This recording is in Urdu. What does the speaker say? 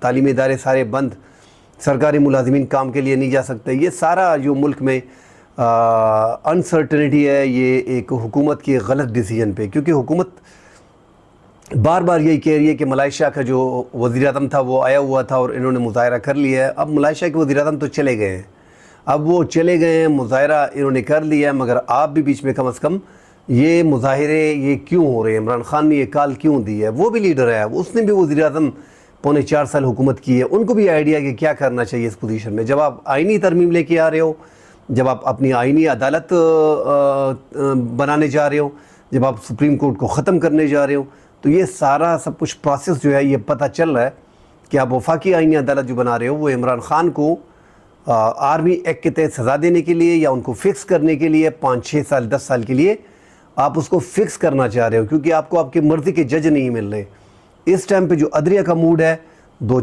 تعلیمی ادارے سارے بند، سرکاری ملازمین کام کے لیے نہیں جا سکتے. یہ سارا جو ملک میں انسرٹنٹی ہے یہ ایک حکومت کی غلط ڈیسیجن پہ، کیونکہ حکومت بار بار یہی کہہ رہی ہے کہ ملائیشیا کا جو وزیر اعظم تھا وہ آیا ہوا تھا اور انہوں نے مظاہرہ کر لیا ہے. اب ملائیشیا کے وزیر اعظم تو چلے گئے ہیں، اب وہ چلے گئے ہیں، مظاہرہ انہوں نے کر لیا ہے، مگر آپ بھی بیچ میں کم از کم یہ مظاہرے یہ کیوں ہو رہے ہیں؟ عمران خان نے یہ کال کیوں دی ہے؟ وہ بھی لیڈر ہے، اس نے بھی وزیر اعظم پونے 4 سال حکومت کی ہے، ان کو بھی آئیڈیا کہ کیا کرنا چاہیے اس پوزیشن میں. جب آپ آئینی ترمیم لے کے آ رہے ہو، جب آپ اپنی آئینی عدالت بنانے جا رہے ہو، جب آپ سپریم کورٹ کو ختم کرنے جا رہے ہو، تو یہ سارا سب کچھ پروسیس جو ہے یہ پتہ چل رہا ہے کہ آپ وفاقی آئینی عدالت جو بنا رہے ہو وہ عمران خان کو آرمی ایکٹ کے تحت سزا دینے کے لیے یا ان کو فکس کرنے کے لیے 5-6 سال 10 سال کے لیے آپ اس کو فکس کرنا چاہ رہے ہو، کیونکہ آپ کو آپ کی مرضی کے جج نہیں مل رہے. اس ٹائم پہ جو عدلیہ کا موڈ ہے، دو